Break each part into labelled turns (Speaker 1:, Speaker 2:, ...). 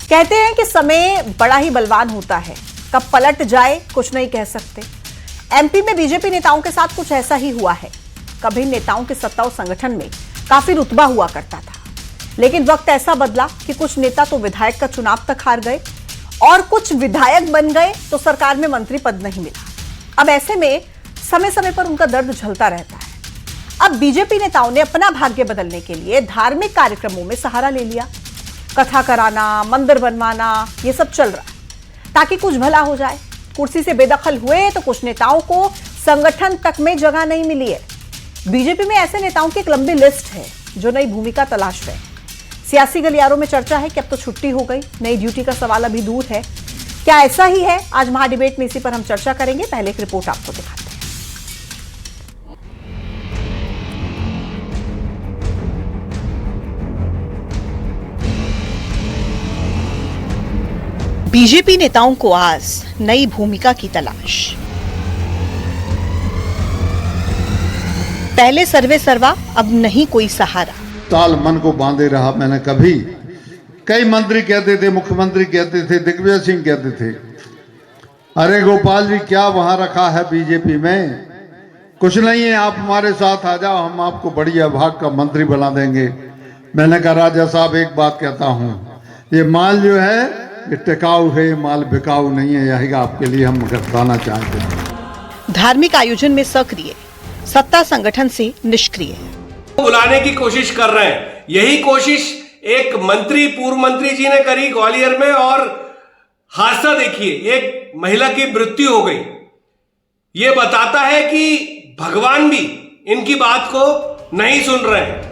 Speaker 1: कहते हैं कि समय बड़ा ही बलवान होता है, कब पलट जाए कुछ नहीं कह सकते। एमपी में बीजेपी नेताओं के साथ कुछ ऐसा ही हुआ है। कभी नेताओं के सत्ता और संगठन में काफी रुतबा हुआ करता था, लेकिन वक्त ऐसा बदला कि कुछ नेता तो विधायक का चुनाव तक हार गए और कुछ विधायक बन गए तो सरकार में मंत्री पद नहीं मिला। अब ऐसे में समय समय पर उनका दर्द झलता रहता है। अब बीजेपी नेताओं ने अपना भाग्य बदलने के लिए धार्मिक कार्यक्रमों में सहारा ले लिया। कथा कराना, मंदिर बनवाना, ये सब चल रहा है ताकि कुछ भला हो जाए। कुर्सी से बेदखल हुए तो कुछ नेताओं को संगठन तक में जगह नहीं मिली है। बीजेपी में ऐसे नेताओं की एक लंबी लिस्ट है जो नई भूमिका तलाश रहे हैं। सियासी गलियारों में चर्चा है कि अब तो छुट्टी हो गई, नई ड्यूटी का सवाल अभी दूर है। क्या ऐसा ही है? आज महाडिबेट में इसी पर हम चर्चा करेंगे। पहले एक रिपोर्ट आपको दिखाते हैं। बीजेपी नेताओं को आज नई भूमिका की तलाश। पहले सर्वे सर्वा, अब नहीं कोई सहारा।
Speaker 2: साल मन को बांधे रहा मैंने कभी। कई मंत्री कहते थे, मुख्यमंत्री कहते थे, दिग्विजय सिंह कहते थे, अरे गोपाल जी क्या वहां रखा है बीजेपी में, कुछ नहीं है, आप हमारे साथ आ जाओ, हम आपको बढ़िया विभाग का मंत्री बना देंगे। मैंने कहा राजा साहब एक बात कहता हूं, ये माल जो है ये टिकाऊ है, माल बिकाऊ नहीं है, यही आपके लिए हम बताना चाहते हैं।
Speaker 1: धार्मिक आयोजन में सक्रिय, सत्ता संगठन से निष्क्रिय।
Speaker 3: बुलाने की कोशिश कर रहे हैं। यही कोशिश एक मंत्री, पूर्व मंत्री जी ने करी ग्वालियर में, और हादसा देखिए, एक महिला की मृत्यु हो गई। यह बताता है कि भगवान भी इनकी बात को नहीं सुन रहे हैं।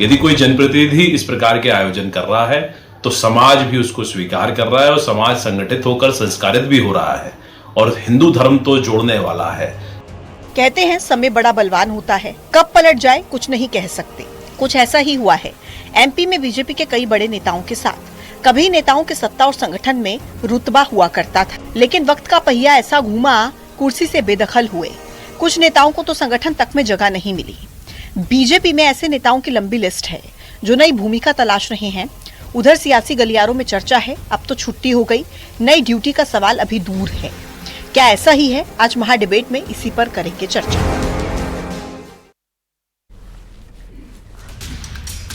Speaker 4: यदि कोई जनप्रतिनिधि इस प्रकार के आयोजन कर रहा है तो समाज भी उसको स्वीकार कर रहा है और समाज संगठित होकर संस्कारित भी हो रहा है और हिंदू धर्म तो जोड़ने वाला है।
Speaker 1: कहते हैं समय बड़ा बलवान होता है, कब पलट जाए कुछ नहीं कह सकते। कुछ ऐसा ही हुआ है एमपी में बीजेपी के कई बड़े नेताओं के साथ। कभी नेताओं के सत्ता और संगठन में रुतबा हुआ करता था, लेकिन वक्त का पहिया ऐसा घूमा, कुर्सी से बेदखल हुए। कुछ नेताओं को तो संगठन तक में जगह नहीं मिली। बीजेपी में ऐसे नेताओं की लंबी लिस्ट है जो नई भूमिका तलाश रहे हैं। उधर सियासी गलियारों में चर्चा है, अब तो छुट्टी हो गई, नई ड्यूटी का सवाल अभी दूर है। क्या ऐसा ही है? आज महाडिबेट में इसी पर करेंगे चर्चा।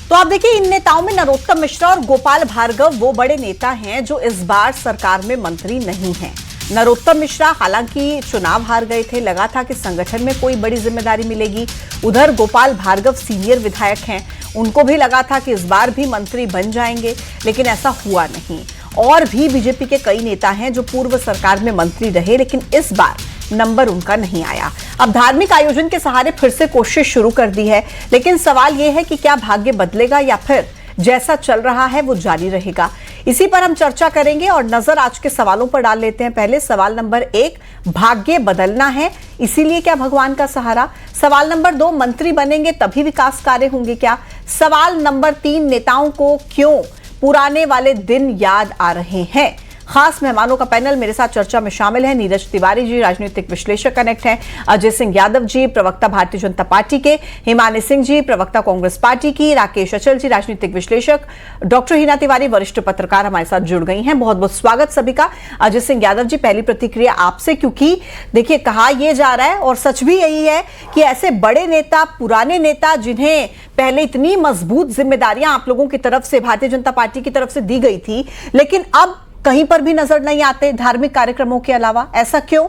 Speaker 1: तो आप देखिए, इन नेताओं में नरोत्तम मिश्रा और गोपाल भार्गव वो बड़े नेता हैं जो इस बार सरकार में मंत्री नहीं हैं। नरोत्तम मिश्रा हालांकि चुनाव हार गए थे, लगा था कि संगठन में कोई बड़ी जिम्मेदारी मिलेगी। उधर गोपाल भार्गव सीनियर विधायक हैं, उनको भी लगा था कि इस बार भी मंत्री बन जाएंगे, लेकिन ऐसा हुआ नहीं। और भी बीजेपी के कई नेता हैं जो पूर्व सरकार में मंत्री रहे, लेकिन इस बार नंबर उनका नहीं आया। अब धार्मिक आयोजन के सहारे फिर से कोशिश शुरू कर दी है, लेकिन सवाल यह है कि क्या भाग्य बदलेगा या फिर जैसा चल रहा है वो जारी रहेगा। इसी पर हम चर्चा करेंगे और नजर आज के सवालों पर डाल लेते हैं। पहले सवाल नंबर 1, भाग्य बदलना है, इसीलिए क्या भगवान का सहारा। सवाल नंबर 2, मंत्री बनेंगे तभी विकास कार्य होंगे क्या। सवाल नंबर 3, नेताओं को क्यों पुराने वाले दिन याद आ रहे हैं। खास मेहमानों का पैनल मेरे साथ चर्चा में शामिल है। नीरज तिवारी जी राजनीतिक विश्लेषक कनेक्ट हैं, अजय सिंह यादव जी प्रवक्ता भारतीय जनता पार्टी के, हिमानी सिंह जी प्रवक्ता कांग्रेस पार्टी की, राकेश अचल जी राजनीतिक विश्लेषक, डॉक्टर हिना तिवारी वरिष्ठ पत्रकार हमारे साथ जुड़ गई हैं। बहुत बहुत स्वागत सभी का। अजय सिंह यादव जी, पहली प्रतिक्रिया आपसे, क्योंकि देखिए कहा यह जा रहा है और सच भी यही है कि ऐसे बड़े नेता, पुराने नेता जिन्हें पहले इतनी मजबूत जिम्मेदारियां आप लोगों की तरफ से, भारतीय जनता पार्टी की तरफ से दी गई थी, लेकिन अब कहीं पर भी नजर नहीं आते धार्मिक कार्यक्रमों के अलावा। ऐसा क्यों?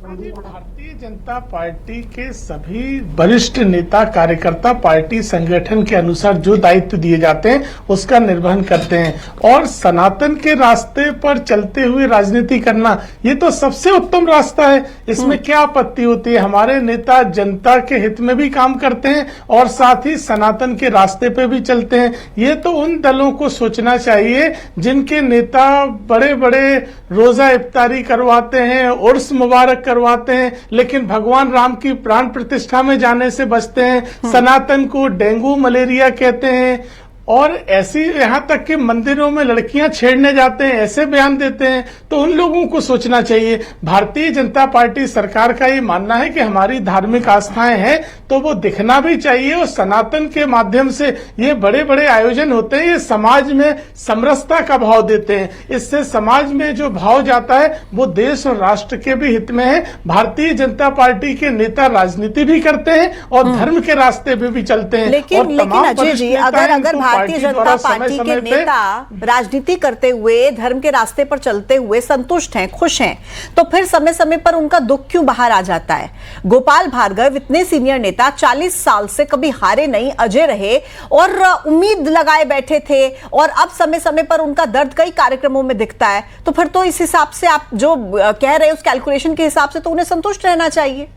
Speaker 5: भारतीय जनता पार्टी के सभी वरिष्ठ नेता कार्यकर्ता पार्टी संगठन के अनुसार जो दायित्व दिए जाते हैं उसका निर्वहन करते हैं और सनातन के रास्ते पर चलते हुए राजनीति करना ये तो सबसे उत्तम रास्ता है। इसमें क्या आपत्ति होती है? हमारे नेता जनता के हित में भी काम करते हैं और साथ ही सनातन के रास्ते पे भी चलते हैं। ये तो उन दलों को सोचना चाहिए जिनके नेता बड़े बड़े रोजा इफ्तारी करवाते हैं, उर्स मुबारक करवाते हैं, लेकिन भगवान राम की प्राण प्रतिष्ठा में जाने से बचते हैं। सनातन को डेंगू मलेरिया कहते हैं, और ऐसी यहाँ तक कि मंदिरों में लड़कियां छेड़ने जाते हैं, ऐसे बयान देते हैं, तो उन लोगों को सोचना चाहिए। भारतीय जनता पार्टी सरकार का ये मानना है कि हमारी धार्मिक आस्थाएं हैं तो वो दिखना भी चाहिए, और सनातन के माध्यम से ये बड़े बड़े आयोजन होते हैं, ये समाज में समरसता का भाव देते हैं। इससे समाज में जो भाव जाता है वो देश और राष्ट्र के भी हित में है। भारतीय जनता पार्टी के नेता राजनीति भी करते हैं और धर्म के रास्ते पे भी चलते हैं।
Speaker 1: लेकिन अजय जी, अगर भारतीय जनता पार्टी के नेता राजनीति करते हुए धर्म के रास्ते पर चलते हुए संतुष्ट हैं, खुश हैं, तो फिर समय समय पर उनका दुख क्यों बाहर आ जाता है? गोपाल भार्गव इतने सीनियर नेता, 40 साल से कभी हारे नहीं, अजय रहे और उम्मीद लगाए बैठे थे, और अब समय समय पर उनका दर्द कई कार्यक्रमों में दिखता है। तो फिर तो इस हिसाब से आप जो कह रहे हैं उस कैलकुलेशन के हिसाब से तो उन्हें संतुष्ट रहना चाहिए।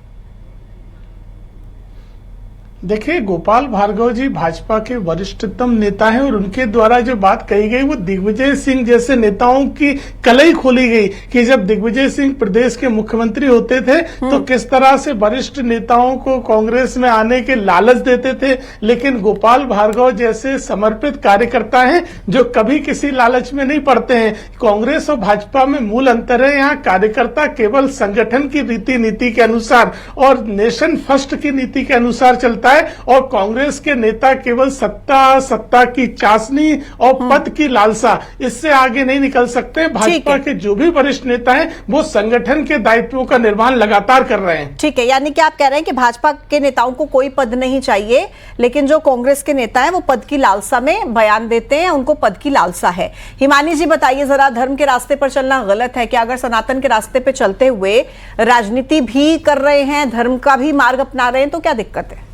Speaker 5: देखिए, गोपाल भार्गव जी भाजपा के वरिष्ठतम नेता हैं और उनके द्वारा जो बात कही गई वो दिग्विजय सिंह जैसे नेताओं की कलई खोली गई कि जब दिग्विजय सिंह प्रदेश के मुख्यमंत्री होते थे तो किस तरह से वरिष्ठ नेताओं को कांग्रेस में आने के लालच देते थे। लेकिन गोपाल भार्गव जैसे समर्पित कार्यकर्ता हैं जो कभी किसी लालच में नहीं पड़ते हैं। कांग्रेस और भाजपा में मूल अंतर है, यहाँ कार्यकर्ता केवल संगठन की रीति नीति के अनुसार और नेशन फर्स्ट की नीति के अनुसार चलता है, और कांग्रेस के नेता केवल सत्ता की चाशनी और पद की लालसा, इससे आगे नहीं निकल सकते। भाजपा के जो भी वरिष्ठ नेता हैं वो संगठन के दायित्वों का निर्वहन लगातार कर रहे हैं।
Speaker 1: ठीक है, यानी कि आप कह रहे हैं कि भाजपा के नेताओं को कोई पद नहीं चाहिए, लेकिन जो कांग्रेस के नेता हैं वो पद की लालसा में बयान देते हैं, उनको पद की लालसा है। हिमानी जी बताइए जरा, धर्म के रास्ते पर चलना गलत है क्या? अगर सनातन के रास्ते पर चलते हुए राजनीति भी कर रहे हैं, धर्म का भी मार्ग अपना रहे हैं, तो क्या दिक्कत है?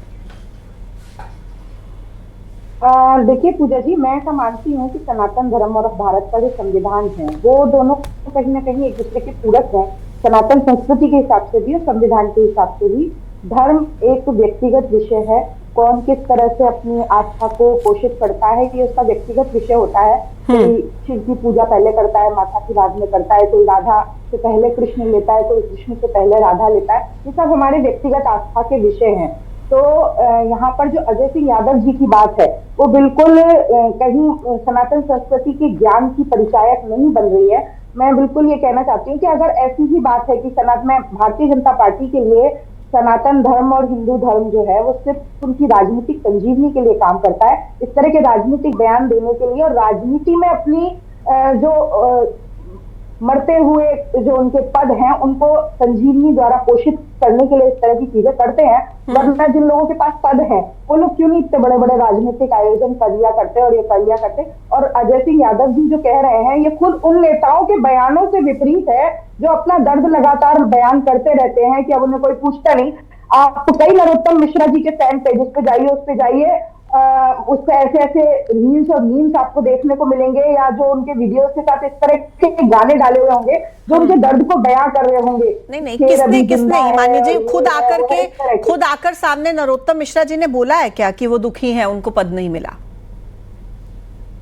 Speaker 6: देखिए पूजा जी, मैं ऐसा मानती हूँ कि सनातन धर्म और भारत का जो संविधान है वो दोनों कहीं ना कहीं एक दूसरे के पूरक हैं। सनातन संस्कृति के हिसाब से भी और संविधान के हिसाब से भी धर्म एक व्यक्तिगत विषय है। कौन किस तरह से अपनी आस्था को पोषित करता है ये उसका व्यक्तिगत विषय होता है। कोई शिव की पूजा पहले करता है, माता की बाद में करता है, कोई राधा से पहले कृष्ण लेता है, कोई कृष्ण से पहले राधा लेता है। ये सब हमारे व्यक्तिगत आस्था के विषय हैं। तो यहाँ पर जो अजय सिंह यादव जी की बात है वो बिल्कुल कहीं सनातन संस्कृति के ज्ञान की परिचायक नहीं बन रही है। मैं बिल्कुल ये कहना चाहती हूँ कि अगर ऐसी ही बात है कि भारतीय जनता पार्टी के लिए सनातन धर्म और हिंदू धर्म जो है वो सिर्फ उनकी राजनीतिक संजीवनी के लिए काम करता है, इस तरह के राजनीतिक बयान देने के लिए और राजनीति में अपनी जो मरते हुए जो उनके पद हैं उनको संजीवनी द्वारा पोषित करने के लिए इस तरह की चीजें करते हैं, वरना जिन लोगों के पास पद हैं वो लोग क्यों नहीं इतने बड़े बड़े राजनीतिक आयोजन कर लिया करते और ये कर लिया करते। और अजय सिंह यादव जी जो कह रहे हैं ये खुद उन नेताओं के बयानों से विपरीत है जो अपना दर्द लगातार बयान करते रहते हैं कि अब उन्हें कोई पूछता नहीं। आप कई नरोत्तम मिश्रा जी के फैन पेजेस पे जाइए, उस पे जाइए, उससे ऐसे ऐसे रील्स और मीम्स आपको देखने को मिलेंगे, या जो उनके वीडियोस के साथ इस तरह के गाने डाले हुए होंगे जो उनके दर्द को बयां कर रहे होंगे।
Speaker 1: नहीं, किसने हिमानी जी खुद आकर सामने नरोत्तम मिश्रा जी ने बोला है क्या कि वो दुखी हैं, उनको पद नहीं मिला?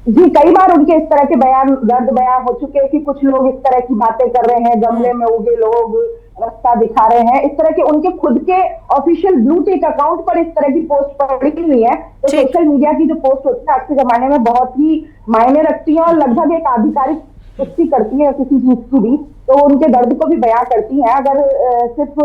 Speaker 6: जी, कई बार उनके इस तरह के दर्द बयान हो चुके हैं कि कुछ लोग इस तरह की बातें कर रहे हैं, गमले में उगे लोग रास्ता दिखा रहे हैं, इस तरह के उनके खुद के ऑफिशियल ब्लू टिक अकाउंट पर इस तरह की पोस्ट पड़ी हुई है। तो सोशल मीडिया की जो पोस्ट होती है आज के जमाने में बहुत ही मायने रखती है और लगभग एक आधिकारिक पुष्टि करती है किसी चीज की भी, तो उनके दर्द को भी बयां करती है। अगर सिर्फ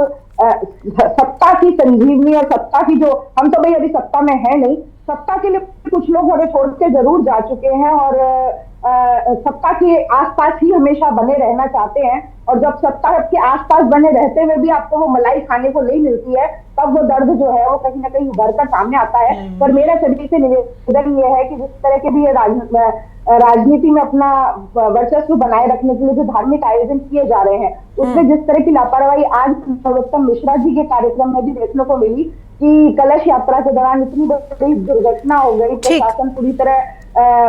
Speaker 6: सत्ता की संजीवनी और सत्ता की जो, हम तो भाई अभी सत्ता में है नहीं, सत्ता के लिए कुछ लोग हमें छोड़ के जरूर जा चुके हैं और सत्ता के आसपास ही हमेशा बने रहना चाहते हैं। और जब सत्ता के आसपास बने रहते हुए भी आपको वो मलाई खाने को नहीं मिलती है, तब वो दर्द जो है वो कहीं ना कहीं उभर कर सामने आता है। पर मेरा सभी से निवेदन ये है कि जिस तरह के भी ये राजनीति में अपना वर्चस्व बनाए रखने के लिए जो धार्मिक आयोजन किए जा रहे हैं उसमें जिस तरह की लापरवाही आज नरोत्तम मिश्रा जी के कार्यक्रम में भी देखने को मिली कि कलश यात्रा के दौरान इतनी बड़ी दुर्घटना हो गई, प्रशासन पूरी तरह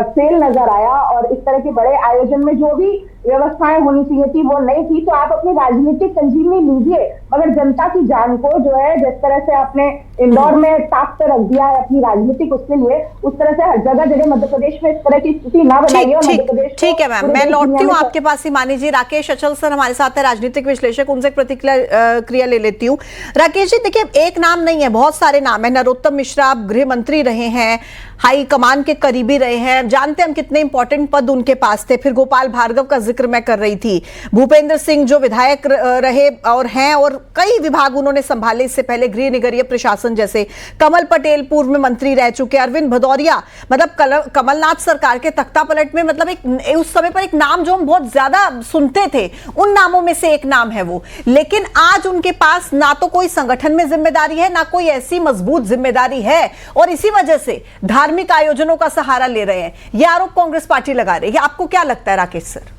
Speaker 6: फेल नजर आया और इस तरह के बड़े आयोजन में जो भी व्यवस्थाएं होनी चाहिए थी वो नहीं थी, तो आप अपनी राजनीतिक संजीवनी लीजिए, मगर जनता की जान को जो है जिस तरह से आपने इंदौर में ताक पे रख दिया है अपनी राजनीतिक उसके लिए, उस तरह से हर जगह जगह मध्य प्रदेश में इस तरह की स्थिति ना बनाइए। और मध्य प्रदेश
Speaker 1: ठीक है मैम, मैं लौटती हूँ आपके पास ही। मानी जी, राकेश अचल सर हमारे साथ है, राजनीतिक विश्लेषक, उनसे प्रतिक्रिया ले लेती हूँ। राकेश जी, देखिए एक नाम नहीं है, बहुत सारे नाम है। नरोत्तम मिश्रा आप गृह मंत्री रहे हैं, हाई कमान के करीबी रहे हैं, जानते हम कितने इंपॉर्टेंट पद उनके पास थे। फिर गोपाल भार्गव का जिक्र मैं कर रही थी, भूपेंद्र सिंह जो विधायक रहे और हैं, और कई विभाग उन्होंने संभाले इससे पहले, गृह निगरीय प्रशासन जैसे। कमल पटेल पूर्व में मंत्री रह चुके, अरविंद भदौरिया, मतलब कमलनाथ सरकार के तख्ता पलट में, मतलब एक उस समय पर एक नाम जो हम बहुत ज्यादा सुनते थे, उन नामों में से एक नाम है वो। लेकिन आज उनके पास ना तो कोई संगठन में जिम्मेदारी है, ना कोई ऐसी मजबूत जिम्मेदारी है, और इसी वजह से धार्मिक आयोजनों का सहारा ले रहे हैं। यह आरोप कांग्रेस पार्टी लगा रही है। आपको क्या लगता है राकेश सर?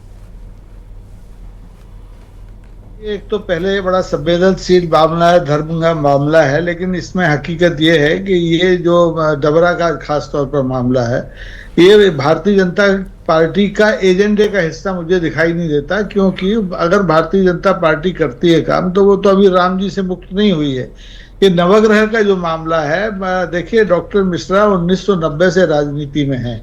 Speaker 2: एक तो पहले बड़ा संवेदनशील मामला है, धर्म का मामला है, लेकिन इसमें हकीकत ये है कि ये जो डबरा का खास तौर पर मामला है, ये भारतीय जनता पार्टी का एजेंडे का हिस्सा मुझे दिखाई नहीं देता। क्योंकि अगर भारतीय जनता पार्टी करती है काम, तो वो तो अभी राम जी से मुक्त नहीं हुई है। ये नवग्रह का जो मामला है, देखिए डॉक्टर मिश्रा 1990 से राजनीति में है,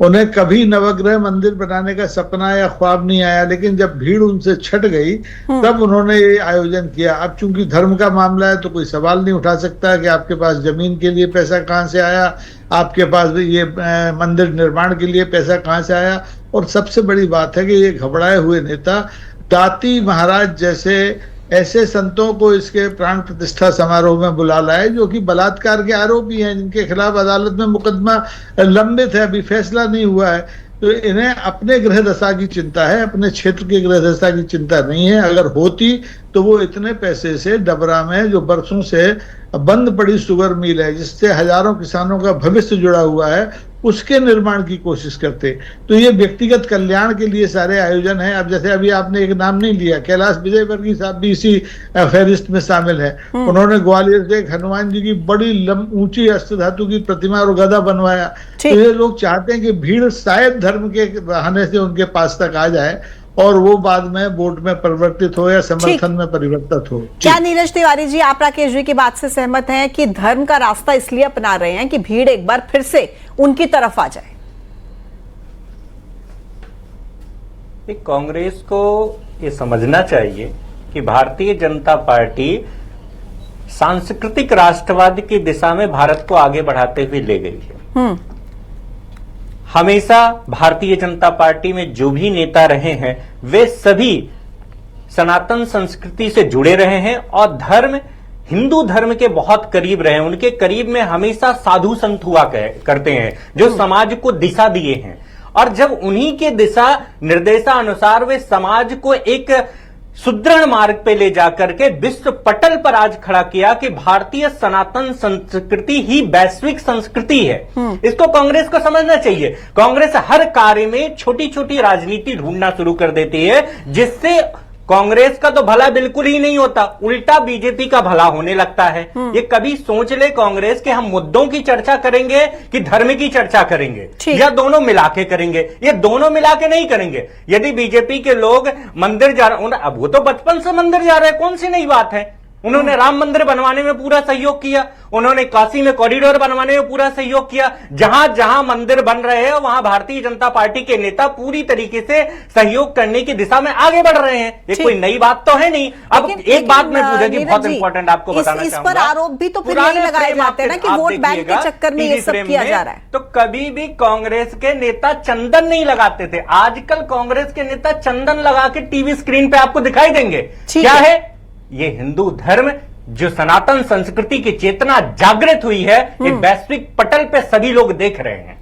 Speaker 2: उन्हें कभी नवग्रह मंदिर बनाने का सपना या ख्वाब नहीं आया, लेकिन जब भीड़ उनसे छट गई तब उन्होंने ये आयोजन किया। अब चूंकि धर्म का मामला है तो कोई सवाल नहीं उठा सकता कि आपके पास जमीन के लिए पैसा कहाँ से आया, आपके पास ये मंदिर निर्माण के लिए पैसा कहाँ से आया। और सबसे बड़ी बात है कि ये घबराए हुए नेता दाती महाराज जैसे ऐसे संतों को इसके प्राण प्रतिष्ठा समारोह में बुला लाए, जो कि बलात्कार के आरोपी हैं, जिनके खिलाफ अदालत में मुकदमा लंबित है, अभी फैसला नहीं हुआ है। तो इन्हें अपने गृह दशा की चिंता है, अपने क्षेत्र की गृह दशा की चिंता नहीं है। अगर होती तो वो इतने पैसे से डबरा में जो बरसों से बंद पड़ी शुगर मिल है, जिससे हजारों किसानों का भविष्य जुड़ा हुआ है, उसके निर्माण की कोशिश करते। तो ये व्यक्तिगत कल्याण के लिए सारे आयोजन हैं। अब जैसे अभी आपने एक नाम नहीं लिया, कैलाश विजयवर्गीय साहब भी इसी फहरिस्त में शामिल है। उन्होंने ग्वालियर से एक हनुमान जी की बड़ी ऊंची अष्ट धातु की प्रतिमा और गदा बनवाया। तो ये लोग चाहते हैं कि भीड़ शायद धर्म के बहाने से उनके पास तक आ जाए और वो बाद में वोट में परिवर्तित हो या समर्थन में परिवर्तित हो।
Speaker 1: क्या नीरज तिवारी जी, आप राकेश जी की बात से सहमत हैं कि धर्म का रास्ता इसलिए अपना रहे हैं कि भीड़ एक बार फिर से उनकी तरफ आ जाए?
Speaker 7: कांग्रेस को ये समझना चाहिए कि भारतीय जनता पार्टी सांस्कृतिक राष्ट्रवाद की दिशा में भारत को आगे बढ़ाते हुए ले गई है। हमेशा भारतीय जनता पार्टी में जो भी नेता रहे हैं वे सभी सनातन संस्कृति से जुड़े रहे हैं और धर्म, हिंदू धर्म के बहुत करीब रहे हैं। उनके करीब में हमेशा साधु संत हुआ करते हैं जो समाज को दिशा दिए हैं, और जब उन्हीं के दिशा निर्देशानुसार वे समाज को एक सुदृढ़ मार्ग पे ले जाकर के विश्व पटल पर आज खड़ा किया कि भारतीय सनातन संस्कृति ही वैश्विक संस्कृति है। इसको कांग्रेस को समझना चाहिए। कांग्रेस हर कार्य में छोटी छोटी राजनीति ढूंढना शुरू कर देती है, जिससे कांग्रेस का तो भला बिल्कुल ही नहीं होता, उल्टा बीजेपी का भला होने लगता है। ये कभी सोच ले कांग्रेस कि हम मुद्दों की चर्चा करेंगे कि धर्म की चर्चा करेंगे, या दोनों मिला के करेंगे। ये दोनों मिला के नहीं करेंगे। यदि बीजेपी के लोग मंदिर जा रहे, अब वो तो बचपन से मंदिर जा रहे हैं, कौन सी नई बात है। उन्होंने राम मंदिर बनवाने में पूरा सहयोग किया, उन्होंने काशी में कॉरिडोर बनवाने में पूरा सहयोग किया। जहां जहां मंदिर बन रहे हैं वहां भारतीय जनता पार्टी के नेता पूरी तरीके से सहयोग करने की दिशा में आगे बढ़ रहे हैं। ये कोई नई बात तो है नहीं। अब एक बात मैं पूजा जी बहुत इंपॉर्टेंट आपको बताना चाहूंगा,
Speaker 1: इस पर आरोप भी तो फिर यही लगाए जाते हैं ना कि वोट बैंक के चक्कर में ये सब किया जा रहा है।
Speaker 7: तो कभी भी कांग्रेस के नेता चंदन नहीं लगाते थे। आजकल कांग्रेस के नेता चंदन लगा के टीवी स्क्रीन पे आपको दिखाई देंगे। क्या है ये? हिंदू धर्म, जो सनातन संस्कृति की चेतना जागृत हुई है, ये वैश्विक पटल पे सभी लोग देख रहे हैं।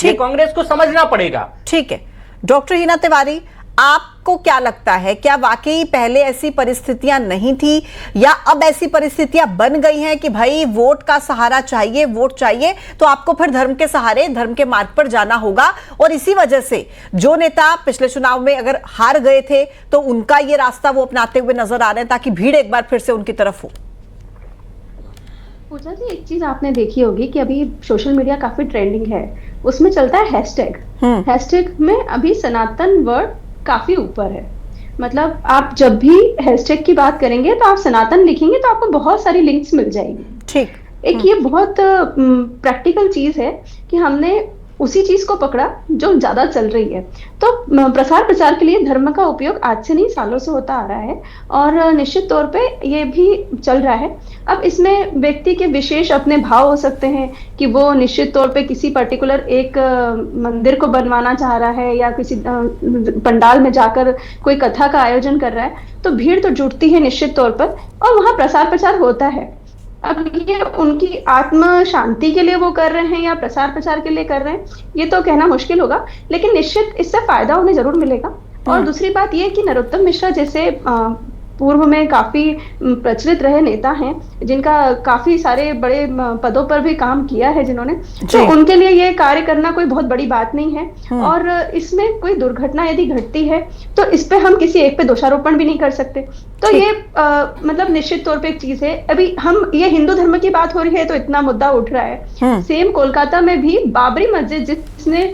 Speaker 7: ये कांग्रेस को समझना पड़ेगा।
Speaker 1: ठीक है, डॉक्टर हिना तिवारी, आपको क्या लगता है, क्या वाकई पहले ऐसी परिस्थितियां नहीं थी, या अब ऐसी परिस्थितियां बन गई हैं कि भाई वोट का सहारा चाहिए, वोट चाहिए तो आपको फिर धर्म के सहारे, धर्म के मार्ग पर जाना होगा, और इसी वजह से जो नेता पिछले चुनाव में अगर हार गए थे तो उनका ये रास्ता वो अपनाते हुए नजर आ रहे हैं ताकि भीड़ एक बार फिर से उनकी तरफ हो?
Speaker 8: पूजा जी, एक चीज आपने देखी होगी कि अभी सोशल मीडिया काफी ट्रेंडिंग है, उसमें चलता है हैशटैग। हैशटैग में अभी सनातन वर्ड काफी ऊपर है। मतलब आप जब भी हैशटैग की बात करेंगे तो आप सनातन लिखेंगे तो आपको बहुत सारी लिंक्स मिल जाएंगी।
Speaker 1: ठीक।
Speaker 8: एक ये बहुत प्रैक्टिकल चीज है कि हमने उसी चीज को पकड़ा जो ज्यादा चल रही है। तो प्रसार प्रचार के लिए धर्म का उपयोग आज से नहीं सालों से होता आ रहा है और निश्चित तौर पे ये भी चल रहा है। अब इसमें व्यक्ति के विशेष अपने भाव हो सकते हैं कि वो निश्चित तौर पे किसी पर्टिकुलर एक मंदिर को बनवाना चाह रहा है या किसी पंडाल में जाकर कोई कथा का आयोजन कर रहा है, तो भीड़ तो जुटती है निश्चित तौर पर और वहां प्रसार प्रचार होता है। अब ये उनकी आत्म शांति के लिए वो कर रहे हैं या प्रसार प्रचार के लिए कर रहे हैं, ये तो कहना मुश्किल होगा, लेकिन निश्चित इससे फायदा उन्हें जरूर मिलेगा। और दूसरी बात ये कि नरोत्तम मिश्रा जैसे पूर्व में काफी प्रचलित रहे नेता हैं, जिनका काफी सारे बड़े पदों पर भी काम किया है जिन्होंने, तो उनके लिए ये कार्य करना कोई बहुत बड़ी बात नहीं है। और इसमें कोई दुर्घटना यदि घटती है तो इस पे हम किसी एक पे दोषारोपण भी नहीं कर सकते। तो ये मतलब निश्चित तौर पे एक चीज है। अभी हम ये हिंदू धर्म की बात हो रही है तो इतना मुद्दा उठ रहा है। सेम कोलकाता में भी बाबरी मस्जिद, जिसने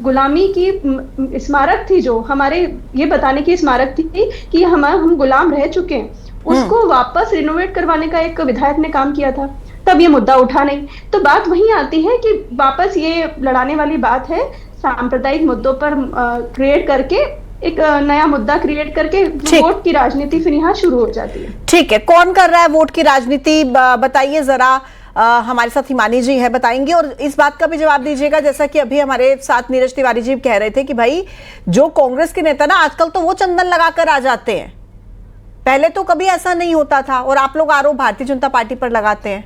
Speaker 8: गुलामी की स्मारक थी, जो हमारे ये बताने की स्मारक थी कि हम गुलाम रह चुके हैं, उसको वापस रिनोवेट करवाने का एक विधायक ने काम किया था, तब ये मुद्दा उठा नहीं। तो बात वहीं आती है कि वापस ये लड़ाने वाली बात है, सांप्रदायिक मुद्दों पर क्रिएट करके एक नया मुद्दा क्रिएट करके वोट की राजनीति फिर यहाँ शुरू हो जाती है।
Speaker 1: ठीक है, कौन कर रहा है वोट की राजनीति, बताइए जरा। हमारे साथ हिमानी जी है, बताएंगे। और इस बात का भी जवाब दीजिएगा, जैसा कि अभी हमारे साथ नीरज तिवारी जी कह रहे थे कि भाई जो कांग्रेस के नेता ना आजकल तो वो चंदन लगाकर आ जाते हैं, पहले तो कभी ऐसा नहीं होता था, और आप लोग आरोप भारतीय जनता पार्टी पर लगाते हैं।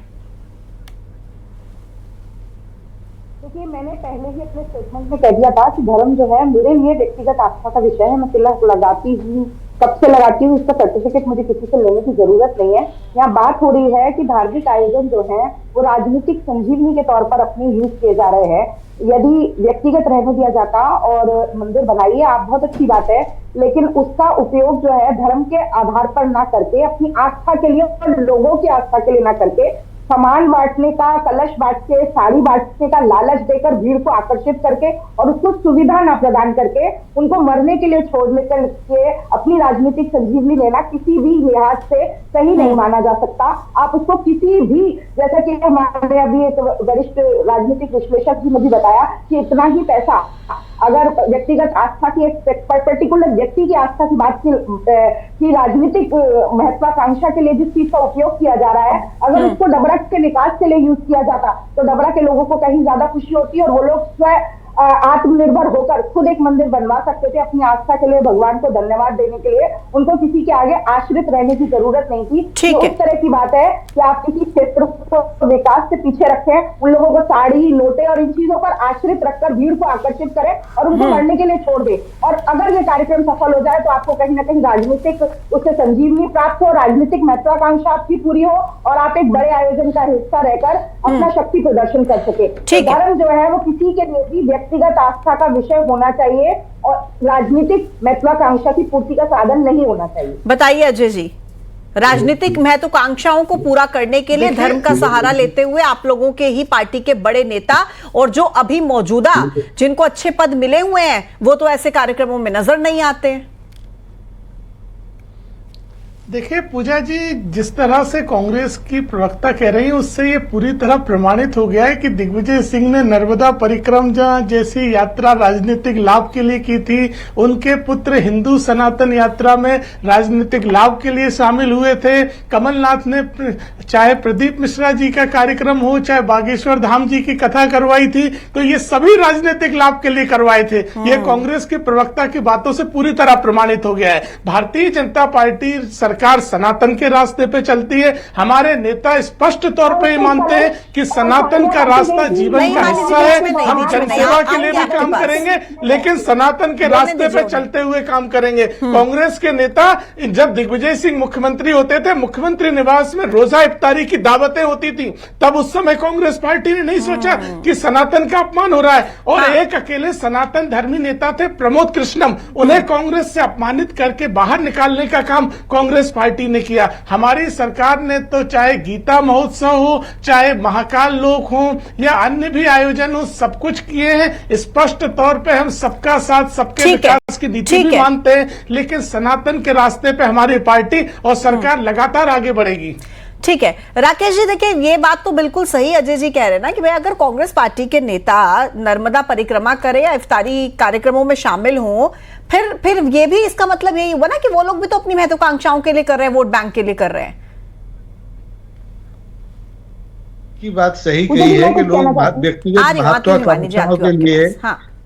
Speaker 6: देखिए, मैंने पहले ही अपने स्टेटमेंट में कह दिया था कि धर्म जो है मेरे लिए व्यक्तिगत आस्था का विषय है। मैं तिलक लगाती हूँ, कब से लगाती हूँ, इसका सर्टिफिकेट मुझे किसी से लेने की जरूरत नहीं है। यहाँ बात हो रही है कि धार्मिक आयोजन जो है वो राजनीतिक संजीवनी के तौर पर अपने यूज किए जा रहे हैं। यदि व्यक्तिगत रहने दिया जाता और मंदिर बनाइए, आप बहुत अच्छी बात है, लेकिन उसका उपयोग जो है धर्म के आधार पर ना करके, अपनी आस्था के लिए और लोगों की आस्था के लिए ना करके, सामान बांटने का, कलश बांट के, साड़ी बांटने का लालच देकर भीड़ को आकर्षित करके और उसको सुविधा ना प्रदान करके उनको मरने के लिए छोड़ने के अपनी राजनीतिक संजीवनी लेना किसी भी लिहाज से सही नहीं माना जा सकता। आप उसको किसी भी, जैसा कि हमारे अभी एक वरिष्ठ राजनीतिक विश्लेषक जी ने भी बताया कि इतना ही पैसा अगर व्यक्तिगत आस्था की, एक पर्टिकुलर व्यक्ति की आस्था की बात की राजनीतिक महत्वाकांक्षा के लिए जिस चीज का उपयोग किया जा रहा है, अगर उसको डबरा के विकास के लिए यूज किया जाता तो डबरा के लोगों को कहीं ज्यादा खुशी होती और वो लोग स्वयं आत्मनिर्भर होकर खुद एक मंदिर बनवा सकते थे अपनी आस्था के लिए, भगवान को धन्यवाद देने के लिए। उनको किसी के आगे आश्रित रहने की जरूरत नहीं थी। तो उस तरह की बात है कि आप किसी क्षेत्र को विकास से पीछे रखें, उन लोगों को साड़ी, लोटे और इन चीजों पर आश्रित रखकर भीड़ को आकर्षित करें और उनको मरने के लिए छोड़ दे। और अगर ये कार्यक्रम सफल हो जाए तो आपको कहीं ना कहीं राजनीतिक उससे संजीवनी प्राप्त हो, राजनीतिक महत्वाकांक्षा आपकी पूरी हो और आप एक बड़े आयोजन का हिस्सा रहकर अपना शक्ति प्रदर्शन कर सके। धर्म जो है वो किसी के लिए भी व्यक्तिगत आस्था का विषय होना चाहिए और राजनीतिक महत्वाकांक्षा की पूर्ति का साधन नहीं होना चाहिए।
Speaker 1: बताइए अजय जी, राजनीतिक महत्वाकांक्षाओं को पूरा करने के लिए धर्म का सहारा लेते हुए आप लोगों के ही पार्टी के बड़े नेता और जो अभी मौजूदा जिनको अच्छे पद मिले हुए हैं वो तो ऐसे कार्यक्रमों में नजर नहीं आते हैं।
Speaker 5: देखिए पूजा जी, जिस तरह से कांग्रेस की प्रवक्ता कह रही है उससे ये पूरी तरह प्रमाणित हो गया है कि दिग्विजय सिंह ने नर्मदा परिक्रमा जैसी यात्रा राजनीतिक लाभ के लिए की थी। उनके पुत्र हिंदू सनातन यात्रा में राजनीतिक लाभ के लिए शामिल हुए थे। कमलनाथ ने चाहे प्रदीप मिश्रा जी का कार्यक्रम हो, चाहे बागेश्वर धाम जी की कथा करवाई थी, तो ये सभी राजनीतिक लाभ के लिए करवाए थे। ये कांग्रेस के प्रवक्ता की बातों से पूरी तरह प्रमाणित हो गया है। भारतीय जनता पार्टी सरकार सनातन के रास्ते पे चलती है। हमारे नेता स्पष्ट तौर पे मानते हैं कि सनातन का रास्ता जीवन का हिस्सा है। हम जनसेवा के लिए भी काम करेंगे, लेकिन सनातन के रास्ते पे चलते हुए काम करेंगे। कांग्रेस के नेता, जब दिग्विजय सिंह मुख्यमंत्री होते थे, मुख्यमंत्री निवास में रोजा इफ्तारी की दावतें होती थी, तब उस समय कांग्रेस पार्टी ने नहीं सोचा कि सनातन का अपमान हो रहा है। और एक अकेले सनातन धर्मी नेता थे प्रमोद कृष्णम, उन्हें कांग्रेस से अपमानित करके बाहर निकालने का काम कांग्रेस पार्टी ने किया। हमारी सरकार ने तो चाहे गीता महोत्सव हो, चाहे महाकाल लोक हो या अन्य भी आयोजन हो, सब कुछ किए हैं। स्पष्ट तौर पे हम सबका साथ, सबके विकास की नीति
Speaker 1: ठीक
Speaker 5: भी
Speaker 1: है।
Speaker 5: मानते हैं, लेकिन सनातन के रास्ते पे हमारी पार्टी और सरकार लगातार आगे बढ़ेगी।
Speaker 1: ठीक है राकेश जी, देखिए ये बात तो बिल्कुल सही अजय जी कह रहे हैं ना कि भाई अगर कांग्रेस पार्टी के नेता नर्मदा परिक्रमा करें या इफ्तारी कार्यक्रमों में शामिल हों, फिर ये भी इसका मतलब यही हुआ ना कि वो लोग भी तो अपनी महत्वाकांक्षाओं के लिए कर रहे हैं, वोट बैंक के लिए कर रहे हैं।
Speaker 9: की बात सही कही है कि लोग व्यक्तिगत महत्वाकांक्षाओं के लिए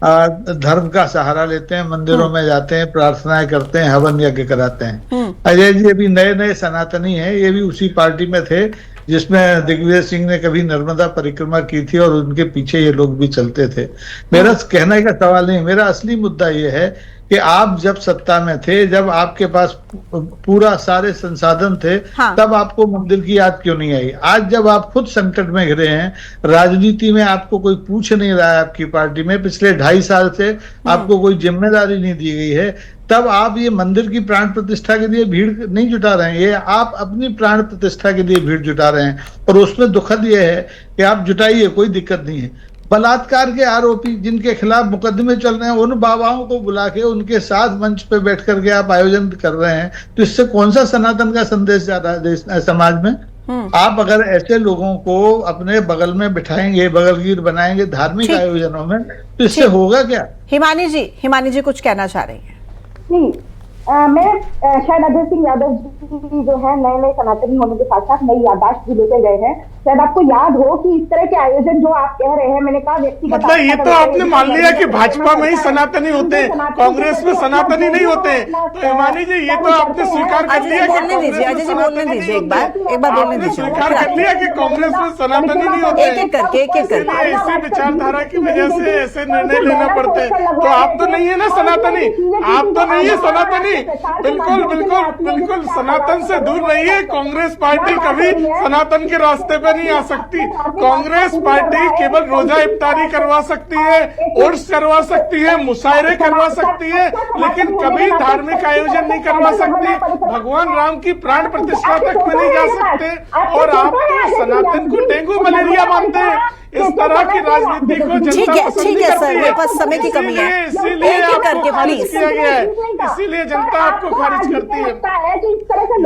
Speaker 9: धर्म का सहारा लेते हैं, मंदिरों में जाते हैं, प्रार्थनाएं करते हैं, हवन यज्ञ कराते हैं। अजय जी अभी नए नए सनातनी हैं, ये भी उसी पार्टी में थे जिसमें दिग्विजय सिंह ने कभी नर्मदा परिक्रमा की थी और उनके पीछे ये लोग भी चलते थे। मेरा कहने का सवाल नहीं, मेरा असली मुद्दा ये है कि आप जब सत्ता में थे, जब आपके पास पूरा सारे संसाधन थे, तब आपको मंदिर की याद क्यों नहीं आई? आज जब आप खुद संकट में घिरे हैं, राजनीति में आपको कोई पूछ नहीं रहा है, आपकी पार्टी में पिछले 2.5 साल से आपको कोई जिम्मेदारी नहीं दी गई है, तब आप ये मंदिर की प्राण प्रतिष्ठा के लिए भीड़ नहीं जुटा रहे हैं, ये आप अपनी प्राण प्रतिष्ठा के लिए भीड़ जुटा रहे हैं। और उसमें दुखद ये है कि आप जुटाइए, कोई दिक्कत नहीं है। बलात्कार के आरोपी जिनके खिलाफ मुकदमे चल रहे हैं, उन बाबाओं को बुला के उनके साथ मंच पे बैठ करके आप आयोजन कर रहे हैं, तो इससे कौन सा सनातन का संदेश जा रहा है समाज में? आप अगर ऐसे लोगों को अपने बगल में बिठाएंगे, बगलगीर बनाएंगे धार्मिक आयोजनों में, तो इससे होगा क्या?
Speaker 1: हिमानी जी कुछ कहना चाह रही है?
Speaker 6: नहीं, मैं शायद अजय सिंह यादव जी जो है नए नए सनातनी होने के साथ साथ नई याददाश्त भी लेते गए हैं। शायद आपको याद हो कि इस तरह के आयोजन जो आप कह रहे हैं, मैंने कहा व्यक्तिगत
Speaker 5: मतलब ये तो आपने मान लिया कि भाजपा में ही सनातनी होते हैं, कांग्रेस में सनातनी नहीं होते हैं। तो हिमानी जी ये तो आपने स्वीकार कर लिया कि
Speaker 1: बोलने दीजिए अजय जी, बोलने दीजिए एक बार बोलने दीजिए।
Speaker 5: स्वीकार कर लिया कि कांग्रेस में सनातनी नहीं होते,
Speaker 1: एक करके
Speaker 5: इसी विचारधारा की वजह से ऐसे निर्णय लेना पड़ते हैं। तो आप तो नहीं है ना सनातनी, आप तो नहीं है सनातनी, बिल्कुल बिल्कुल बिल्कुल सनातन से दूर रहिए। कांग्रेस पार्टी कभी सनातन के रास्ते पे नहीं आ सकती। कांग्रेस पार्टी केवल रोजा इफ्तारी करवा सकती है, उर्स करवा सकती है, मुशायरे करवा सकती है, लेकिन कभी धार्मिक आयोजन नहीं करवा सकती। भगवान राम की प्राण प्रतिष्ठा तक में नहीं जा सकते। और आप तो सनातन को डेंगू मलेरिया मानते हैं। इस तरह की राजनीति को जनता पसंद नहीं करती है।
Speaker 1: मेरे पास समय की कमी है,
Speaker 5: इसीलिए आपको खारिज किया गया है, इसीलिए जनता आपको खारिज करती है।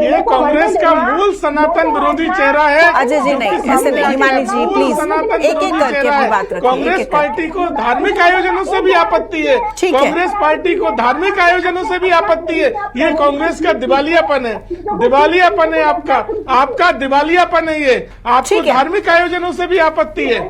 Speaker 5: ये कांग्रेस का मूल सनातन विरोधी चेहरा है।
Speaker 1: अजय जी नहीं, ऐसे नहीं, हिमानी जी प्लीज एक एक करके अपनी बात रखिए।
Speaker 5: कांग्रेस पार्टी को धार्मिक आयोजनों से भी आपत्ति है, कांग्रेस पार्टी को धार्मिक आयोजनों से भी आपत्ति है। ये कांग्रेस का दिवालियापन है, दिवालियापन है आपका दिवालियापन है ये। आपको धार्मिक आयोजनों से भी आपत्ति है।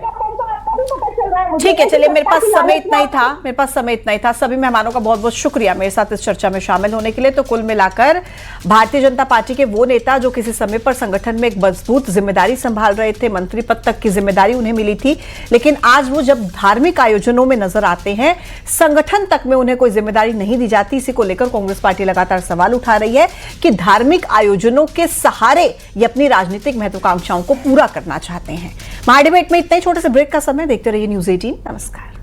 Speaker 1: ठीक है, चलिए मेरे पास समय इतना ही था। सभी मेहमानों का बहुत बहुत शुक्रिया मेरे साथ इस चर्चा में शामिल होने के लिए। तो कुल मिलाकर भारतीय जनता पार्टी के वो नेता जो किसी समय पर संगठन में एक मजबूत जिम्मेदारी संभाल रहे थे, मंत्री पद तक की जिम्मेदारी उन्हें मिली थी, लेकिन आज वो जब धार्मिक आयोजनों में नजर आते हैं, संगठन तक में उन्हें कोई जिम्मेदारी नहीं दी जाती। इसी को लेकर कांग्रेस पार्टी लगातार सवाल उठा रही है कि धार्मिक आयोजनों के सहारे ये अपनी राजनीतिक महत्वाकांक्षाओं को पूरा करना चाहते हैं। महाडिबेट में इतना ही, छोटे से ब्रेक का समय। देखते रहिए न्यूज़ 18। नमस्कार।